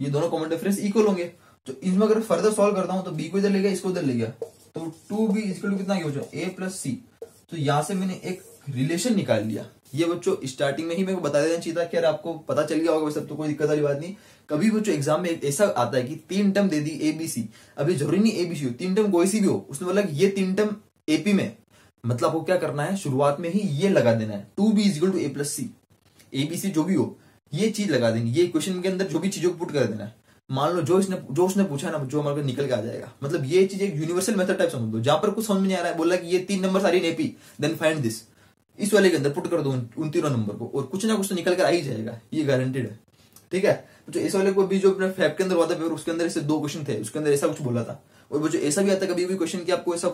ये दोनों कॉमन डिफरेंस इक्वल होंगे। तो इसमें अगर फर्दर सॉल्व करता हूं तो B को इधर ले गया, इसको उधर ले गया, तो 2B इक्वल टू कितना हो जाए A प्लस C। तो यहां से मैंने एक रिलेशन निकाल लिया। ये बच्चों स्टार्टिंग में ही मेरे को बता देना चाहिए था कि यार आपको पता चल गया होगा, वैसे तो कोई दिक्कत वाली बात नहीं। कभी बच्चों एग्जाम में ऐसा आता है कि 3 टर्म दे दी ABC, अभी जरूरी नहीं ABC हो, 3 टर्म कोई सी भी हो, उसने बोला कि ये 3 टर्म AP में, मतलब आपको क्या करना है शुरुआत में ही ये लगा देना है 2B equal to A plus C, ABC जो भी हो ये चीज लगा देनी, ये क्वेश्चन के अंदर जो भी चीजों को पुट कर देना है। मान लो जो उसने पूछा ना, जो हमारे को निकल के आ जाएगा। मतलब ये चीज एक यूनिवर्सल मेथड टाइप समझ लो, जहां पर कुछ समझ में नहीं आ रहा है, बोला कि ये 3 नंबर सारी एपी, देन फाइंड दिस, इस वाले के अंदर पुट कर दो उन तीनों नंबर को, और कुछ ना कुछ तो निकल कर आ ही जाएगा, ये गारंटेड है। ठीक है, तो इस वाले को भी जो अपने फैब के अंदर हुआ था पेपर, उसके अंदर ऐसे 2 क्वेश्चन थे, उसके अंदर ऐसा कुछ बोला था। और वो जो ऐसा भी आता है कभी भी क्वेश्चन कि आपको ऐसा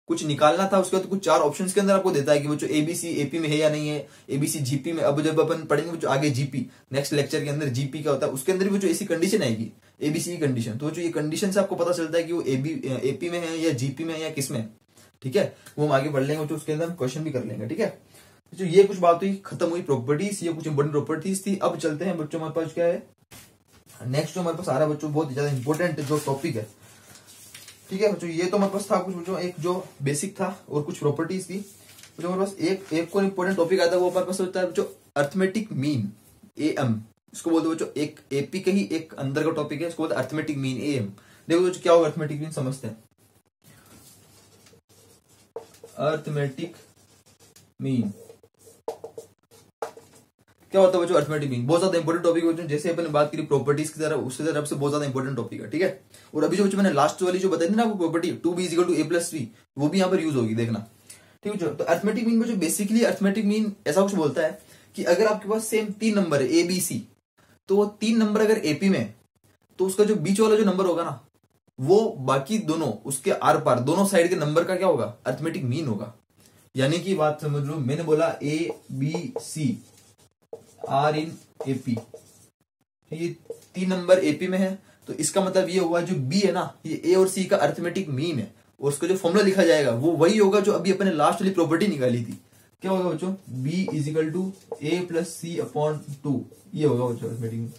कुछ निकालना था, उसके बाद कुछ 4 ऑप्शंस के अंदर आपको देता है कि वो जो एबीसी एपी में है या नहीं है, एबीसी जीपी में। अब जब अपन पढ़ेंगे जो आगे जीपी, नेक्स्ट लेक्चर के अंदर जीपी क्या होता है, उसके अंदर भी जो ऐसी कंडीशन आएगी एबीसी की कंडीशन, तो जो ये कंडीशन से आपको पता चलता है कि वो एपी में है या जीपी में है या किस में। ठीक है, वो हम आगे बढ़ लेंगे, तो उसके अंदर हम क्वेश्चन भी कर लेंगे। ठीक है, जो ये कुछ बात हुई, खत्म हुई प्रॉपर्टीज, ये कुछ इंपॉर्टेंट प्रॉपर्टीज थी। अब चलते हैं बच्चों, हमारे पास क्या है नेक्स्ट, जो हमारे पास आ रहा है बच्चों, बहुत ज्यादा इंपॉर्टेंट जो टॉपिक है। ठीक है बच्चों, ये तो हमारे पास था कुछ बच्चों, एक जो बेसिक था और कुछ प्रॉपर्टीज थी। जो हमारे पास एक को इंपॉर्टेंट टॉपिक आता है, वो हमारे पास होता है जो अर्थमेटिक मीन, एएम, इसको बोलते हैं बच्चों। एक एपी का ही एक अंदर का टॉपिक है, इसको बोलते हैं अर्थमेटिक मीन, एएम। देखो बच्चों क्या होगा अर्थमेटिक मीन, समझते हैं। अर्थमेटिक मीन क्या होता है बच्चों, अर्थमेटिक मीन बहुत ज्यादा इंपॉर्टेंट टॉपिक है। जैसे अपन ने बात करी प्रॉपर्टीज की तरफ, उससे तरफ से बहुत ज्यादा इंपॉर्टेंट टॉपिक है। ठीक है, और अभी जो बच्चों मैंने लास्ट वाली जो बताई थी ना आपको प्रॉपर्टी 2b = a+c, वो भी यहाँ पर यूज होगी, देखना। ठीक है, तो अर्थमेटिक मीन बच्चों बेसिकली अर्थमेटिक मीन ऐसा कुछ बोलता है कि अगर आपके पास सेम 3 नंबर है ए बी सी, तो वो 3 नंबर अगर एपी में, तो उसका जो बीच वाला जो नंबर होगा ना, वो बाकी दोनों उसके आर पार दोनों साइड के नंबर का क्या होगा, अर्थमेटिक मीन होगा। यानी कि बात समझ लो, मैंने बोला A B C are in AP, ये 3 नंबर एपी में है, तो इसका मतलब ये हुआ जो बी है ना, ये ए और सी का अर्थमेटिक मीन है, और उसका जो फॉर्मूला लिखा जाएगा वो वही होगा जो अभी अपने लास्ट वाली प्रॉपर्टी निकाली थी। क्या होगा बच्चों, b = a+c/2, ये होगा बच्चों अर्थमेटिक मीन।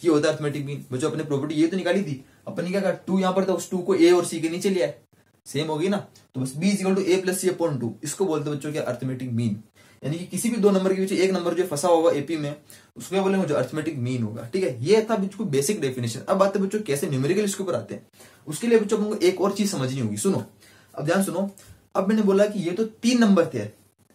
ये होता है अर्थमेटिक मीन बच्चों। अपने प्रॉपर्टी ये तो निकाली थी, अपन ने क्या कहा, 2 यहां पर था, उस 2 को a और c के नीचे लिया है, सेम होगी ना, तो बस b = a+c/2, इसको बोलते हैं बच्चों क्या, अर्थमेटिक मीन। यानी कि किसी भी 2 नंबर के बीच एक नंबर जो फंसा होगा एपी में, उसको क्या बोलेंगे, जो अर्थमेटिक मीन होगा। ठीक है, ये था बच्चों बेसिक डेफिनेशन। अब बात है बच्चों कैसे न्यूमेरिकल इसके ऊपर आते हैं। उसके लिए बच्चों को एक और चीज समझनी होगी, सुनो, अब ध्यान सुनो। अब मैंने बोला कि ये तो 3 नंबर थे,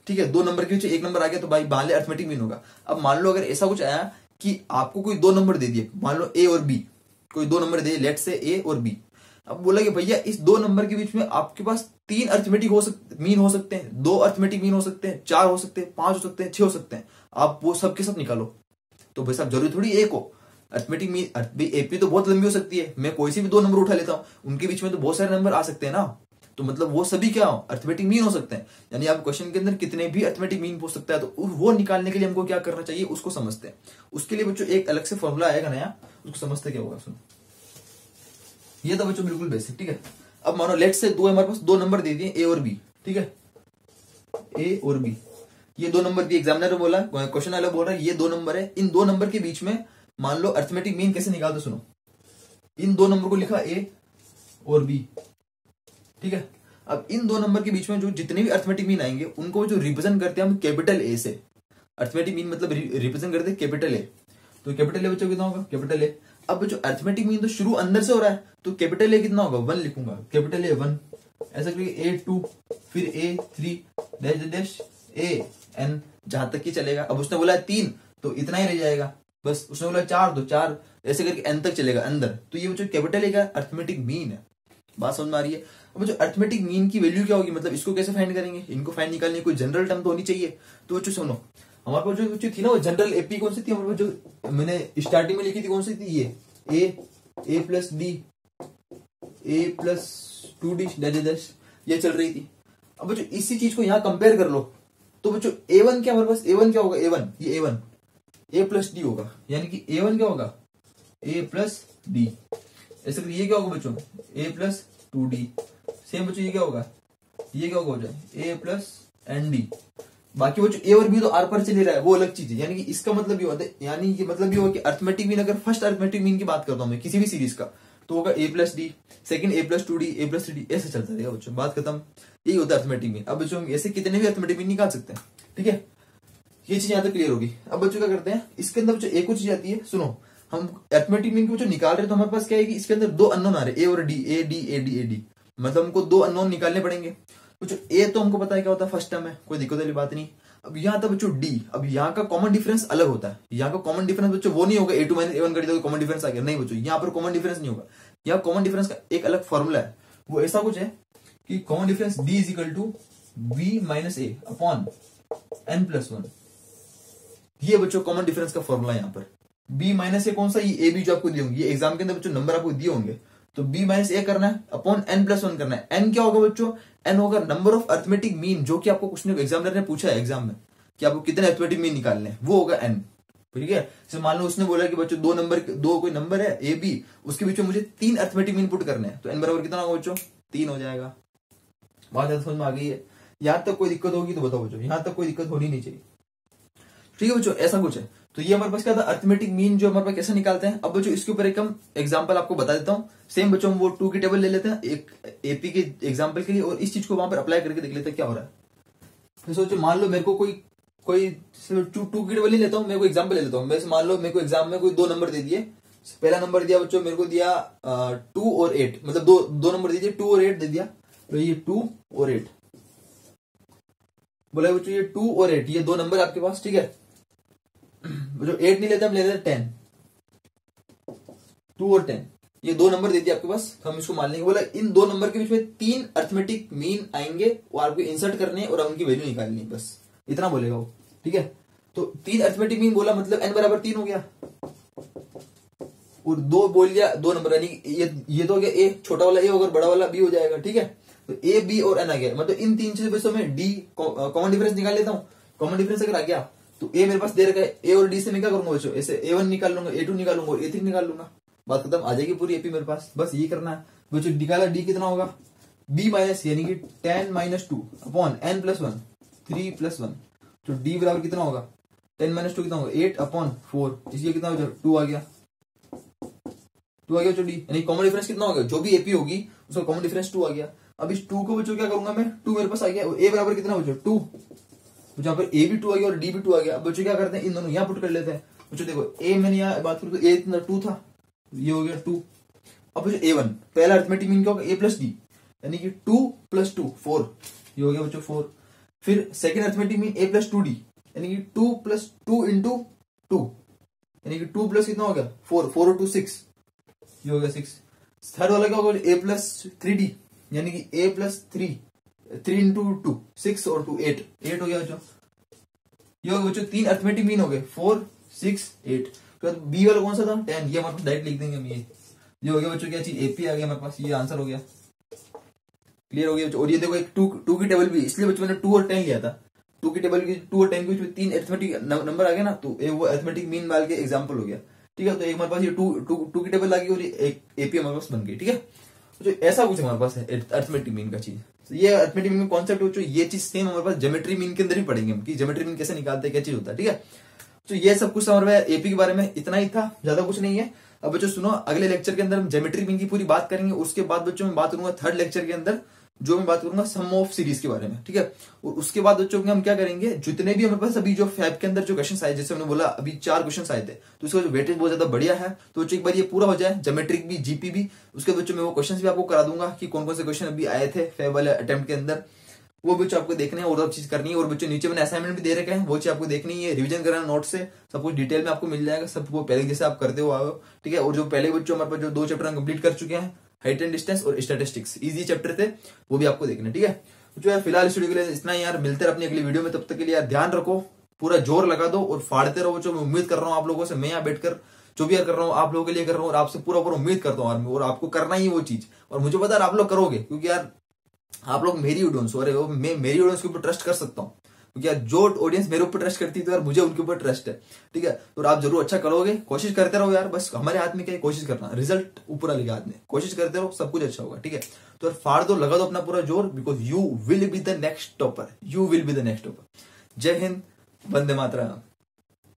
ठीक है, 2 नंबर के बीच एक नंबर आ गया, तो भाई मान ले अर्थमेटिक मीन होगा। अब मान लो अगर ऐसा कुछ आया कि आपको कोई 2 नंबर दे दिए, मान लो ए और बी, कोई 2 नंबर दे, लेट से ए और बी। अब बोला कि भैया इस 2 नंबर के बीच में आपके पास 3 अर्थमेटिक मीन हो सकते हैं, 2 अर्थमेटिक मीन हो सकते हैं, 4 हो सकते हैं, 5 हो सकते हैं, 6 हो सकते हैं, आप वो सब के सब निकालो। तो भाई साहब जरूरी थोड़ी एक हो अर्थमेटिक मीन, एपी तो बहुत लंबी हो सकती है, मैं कोई सी भी 2 नंबर उठा लेता हूं, उनके बीच में तो बहुत सारे नंबर आ सकते हैं ना, तो मतलब वो सभी क्या हो, अर्थमेटिक मीन हो सकते हैं। यानी आप क्वेश्चन के अंदर कितने भी अर्थमेटिक मीन पूछ सकता है, तो वो निकालने के लिए हमको क्या करना चाहिए, उसको समझते हैं। उसके लिए बच्चों एक अलग से फॉर्मूला आएगा नया, उसको समझते क्या होगा, सुनो। ये तो बच्चों बिल्कुल बेसिक। ठीक है, अब मानो लेट से हमारे पास 2 नंबर दे दिए ए और बी। ठीक है, ए और बी, ये 2 नंबर दिए, एग्जामिनर ने बोला, क्वेश्चन वाला बोल रहा है ये 2 नंबर है, इन 2 नंबर के बीच में मान लो अर्थमेटिक मीन कैसे निकालते, सुनो। इन 2 नंबर को लिखा ए और बी। ठीक है, अब इन 2 नंबर के बीच में जो जितने भी अर्थमेटिक मीन आएंगे, उनको जो रिप्रेजेंट करते हैं हम कैपिटल ए से। अर्थमेटिक मीन मतलब रिप्रेजेंट करते हैं कैपिटल ए, तो कैपिटल ए बच्चों कितना होगा, कैपिटल ए। अब जो अर्थमेटिक मीन तो शुरू अंदर से हो रहा है, तो कैपिटल ए कितना होगा, 1 लिखूंगा, कैपिटल ए 1, ऐसा करके A2, फिर A3 डैश AN, जहां तक ही चलेगा। अब उसने बोला 3, तो इतना ही रह जाएगा, बस। उसने बोला 4, तो 4, ऐसे करके N तक चलेगा अंदर। तो ये जो कैपिटल ए का अर्थमेटिक मीन है, बात समझ में आ रही है। अब जो अर्थमेटिक मीन की वैल्यू क्या होगी, मतलब इसको कैसे फाइंड करेंगे, इनको फाइंड निकालने कोई जनरल टर्म तो होनी चाहिए। तो बच्चों सुनो, हमारे पास जो थी ना वो जनरल एपी कौन सी थी, हमारे पास जो मैंने स्टार्टिंग में लिखी थी कौन सी थी, ये A+D A+2D डैश ये चल रही थी। अब बच्चों इसी चीज को यहाँ कंपेयर कर लो, तो बच्चों A1 क्या, हमारे पास A1 क्या होगा, A1 ये A1 A+D होगा, यानी कि A1 क्या होगा, A+D। ऐसे करके ये क्या होगा बच्चों, A+2D। सेम बच्चों ये क्या होगा, ये क्या होगा A+ND। बाकी वो जो ए और बी तो आर पर चल रहा है, वो अलग चीज है। यानी कि इसका मतलब ये होता है, यानी कि मतलब ये होगा कि अर्थमेटिक मीन, अगर फर्स्ट अर्थमेटिक मीन की बात करता हूं मैं किसी भी सीरीज का, तो होगा A+D, सेकंड A+2D, A+3D, ऐसे चलता रहेगा बच्चों, बात खत्म। यही होता है अर्थमेटिक मीन। अब बच्चों ऐसे कितने भी अर्थमेटिक मीन निकाल सकते हैं। ठीक है, ये चीज यहां तक क्लियर होगी। अब बच्चों क्या करते हैं, इसके अंदर बच्चों एक और चीज आती है, सुनो। हम अर्थमेटिक मीन को जो निकाल रहे हैं, तो हमारे पास क्या है कि इसके अंदर 2 अननोन आ रहे हैं, ए और डी, AD मतलब हमको 2 अननोन निकालने पड़ेंगे। तो ए तो हमको पता है क्या होता है, फर्स्ट टर्म है, कोई दिक्कत वाली बात नहीं। अब यहाँ था बच्चों डी। अब यहाँ का कॉमन डिफरेंस अलग होता है। यहाँ का कॉमन डिफरेंस बच्चों वो नहीं होगा a2 माइनस a1 कर दिया कॉमन डिफरेंस आ गया, नहीं बच्चों यहाँ पर कॉमन डिफरेंस नहीं होगा। यहाँ कॉमन डिफरेंस का एक अलग फॉर्मूला है, वो ऐसा कुछ है कि common difference d is equal to b minus a upon n plus 1। ये बच्चों कॉमन डिफरेंस का फॉर्मूला यहाँ पर। b माइनस ए कौन सा, ये a b जो आपको दिए होंगे, ये एग्जाम के अंदर बच्चों नंबर आपको दिए होंगे, तो b माइनस ए करना है अपॉन n प्लस 1 करना है। n क्या होगा बच्चों, n होगा नंबर ऑफ अरिथमेटिक मीन, जो कि आपको कुछ एग्जामिनर ने पूछा है एग्जाम में कि आपको कितने अरिथमेटिक मीन निकालने हैं, वो होगा n। ठीक है, जैसे मान लो उसने बोला कि बच्चों दो कोई नंबर है ए बी, उसके बीच में मुझे 3 अरिथमेटिक मीन पुट करने हैं, तो n बराबर कितना होगा बच्चों, 3 हो जाएगा। बात ज्यादा समझ में आ गई है? यहां तक कोई दिक्कत होगी तो बताओ बच्चों, यहां तक कोई दिक्कत होनी नहीं चाहिए। ठीक है बच्चों, ऐसा कुछ है। तो ये हमारे पास क्या था, अरिथमेटिक मीन जो हमारे पास कैसे निकालते हैं। अब बच्चों इसके ऊपर एक हम एग्जांपल आपको बता देता हूं। सेम बच्चों हम वो 2 की टेबल ले लेते हैं एक एपी के एग्जांपल के लिए, और इस चीज को वहां पर अप्लाई करके देख लेते हैं क्या हो रहा है। फिर सोचो, मान लो मेरे को कोई 2 की टेबल नहीं लेता हूं, मेरे को एग्जाम्पल ले लेता हूँ। वैसे मान लो मेरे को एग्जाम में कोई 2 नंबर दे दिए। पहला नंबर दिया बच्चों मेरे को दिया 2 और 8, मतलब दो नंबर दीजिए 2 और 8 दे दिया। तो ये 2 और 8 बोला बच्चों, ये 2 और 8 ये 2 नंबर आपके पास। ठीक है, जो 8 नहीं लेते हम लेते 10, 2 और 10 ये 2 नंबर दे दिए आपके पास, हम इसको मान लेंगे। बोला इन 2 नंबर के बीच में 3 अरिथमेटिक मीन आएंगे और आपको इंसर्ट करने और उनकी वैल्यू निकालनी है, बस इतना बोलेगा वो। ठीक है, तो 3 अरिथमेटिक मीन बोला मतलब n बराबर 3 हो गया, और 2 बोल दिया 2 नंबर, यानी ये तो हो गया ए, छोटा वाला ए होगा, बड़ा वाला बी हो जाएगा। ठीक है, तो ए बी और एन आ गया, मतलब इन 3 चीजों में डी कॉमन डिफरेंस निकाल लेता हूँ। कॉमन डिफरेंस अगर आ गया तो ए मेरे पास दे रखा है, ए और डी से मैं क्या करूंगा बच्चों, ऐसे a1 निकाल लूंगा, a2 निकाल लूंगा और a3 निकाल लूंगा, बात खत्म, आ जाएगी पूरी एपी मेरे पास। बस ये करना है बच्चों। निकाला डी कितना होगा, b माइनस यानी कि 10 minus 2 upon n plus 1 3 plus 1, तो डी बराबर कितना होगा, 10 माइनस 2 कितना होगा 8 अपॉन 4, इसलिए कितना हो 2 आ गया, 2 आ गया बच्चों डी, यानी कॉमन डिफरेंस कितना होगा, जो भी एपी होगी उसका कॉमन डिफरेंस 2 आ गया। अब इस 2 को बच्चों क्या करूंगा मैं, 2 मेरे पास आ गया, ए बराबर कितना बच्चों 2, जहां पर ए भी 2 आ गया और डी भी 2 आ गया। अब बच्चों क्या करते हैं, इन दोनों यहाँ पुट कर लेते हैं। बच्चों देखो ए मैंने यहाँ बात करूँ तो ए इतना 2 था, ये हो गया 2। अब बच्चों a1 पहला अरिथमेटिक मीन क्या होगा, a प्लस डी, यानी कि 2 प्लस 2 4, ये हो गया बच्चों 4। फिर second arithmetic mean a plus 2d, यानी कि 2 प्लस 2 इंटू 2, यानी कि 2 प्लस कितना हो गया 4, 4 और 2 6, ये हो गया 6। थर्ड वाला क्या होगा, a प्लस 3d, यानी कि a प्लस 3 इंटू 2 6 और 2 8, 8 हो गया बच्चों। ये हो गया बच्चों 3 अरिथमेटिक मीन हो गए 4 6 8। तो बी वाला कौन सा था 10, ये हमारे पास डायरेक्ट लिख देंगे हम, ये हो गया बच्चों क्या चीज, एपी आ गया हमारे पास, ये आंसर हो गया। क्लियर हो गया बच्चों। और ये देखो एक 2 की टेबल भी, इसलिए बच्चों मैंने 2 और 10 लिया था। 2 की टेबल की 2 और 10 के बीच 3 अरिथमेटिक नंबर आ गया ना, तो वो अरिथमेटिक मीन डाल के एग्जाम्पल हो गया। ठीक है, तो एक हमारे पास ये 2 की टेबल आ गई और एक एपी हमारे पास बन गई। ठीक है, तो ऐसा कुछ हमारे पास है अरिथमेटिक मीन का चीज। तो ये अरिथमेटिक मीन कॉन्सेप्ट हो, ये चीज सेम हमारे पास ज्योमेट्री मीन के अंदर ही पढ़ेंगे कि ज्योमेट्री मीन कैसे निकालते हैं, क्या चीज होता है। ठीक है, तो ये सब कुछ हमारे एपी के बारे में इतना ही था, ज्यादा कुछ नहीं है। अब बच्चों सुनो, अगले लेक्चर के अंदर हम ज्योमेट्री मीन की पूरी बात करेंगे। उसके बाद बच्चों मैं बात करूंगा थर्ड लेक्चर के अंदर, जो मैं बात करूंगा सम ऑफ सीरीज के बारे में। ठीक है, और उसके बाद बच्चों हम क्या करेंगे, जितने भी हमारे पास अभी जो फैब के अंदर जो क्वेश्चन आए, जैसे हमने बोला अभी 4 क्वेश्चन आए थे, तो उसका जो वेटेज बहुत ज्यादा बढ़िया है। तो बच्चों एक बार ये पूरा हो जाए, ज्योमेट्रिक भी जीपी भी, उसके बच्चों में वो क्वेश्चन भी आपको करा दूंगा कि कौन कौन से क्वेश्चन अभी आए थे फैब वाले अटेम्प्ट के अंदर, वो बच्चों आपको देखने हैं और सब चीज करनी है। और बच्चों नीचे मैंने असाइनमेंट भी दे रखे हैं, वो चीज आपको देखनी है, रिवीजन करना नोट से, सब कुछ डिटेल में आपको मिल जाएगा, सब वो पहले जैसे आप करते हो आओ। ठीक है, और जो पहले बच्चों हमारे पास जो 2 चैप्टर कंप्लीट कर चुके हैं, हाइट एंड डिस्टेंस और स्टैटिस्टिक्स, इजी चैप्टर थे, वो भी आपको देखना। ठीक है, जो यार फिलहाल इस वीडियो के लिए इतना ही यार, मिलते हैं अपनी अगली वीडियो में। तब तक के लिए यार ध्यान रखो, पूरा जोर लगा दो और फाड़ते रहो। जो मैं उम्मीद कर रहा हूँ आप लोगों से, मैं यहाँ बैठकर जो भी यार कर रहा हूँ आप लोगों के लिए कर रहा हूँ, और आपसे पूरा उम्मीद करता हूँ, और आपको करना ही वो चीज, और मुझे पता है आप लोग करोगे, क्योंकि यार आप लोग मेरी ऑडियंस हो रहे हो, मैं मेरी ऑडियंस के ऊपर ट्रस्ट कर सकता हूँ, क्योंकि यार जो ऑडियंस मेरे ऊपर ट्रस्ट करती है तो यार मुझे उनके ऊपर ट्रस्ट है। ठीक है, तो आप जरूर अच्छा करोगे, कोशिश करते रहो यार, बस हमारे हाथ में क्या है, कोशिश करना, रिजल्ट ऊपर वाले के हाथ में, कोशिश करते रहो, सब कुछ अच्छा होगा। ठीक है, तो फाड़ दो, लगा दो अपना पूरा जोर, because you will be the next topper, you will be the next topper. जय हिंद, वंदे मातरम।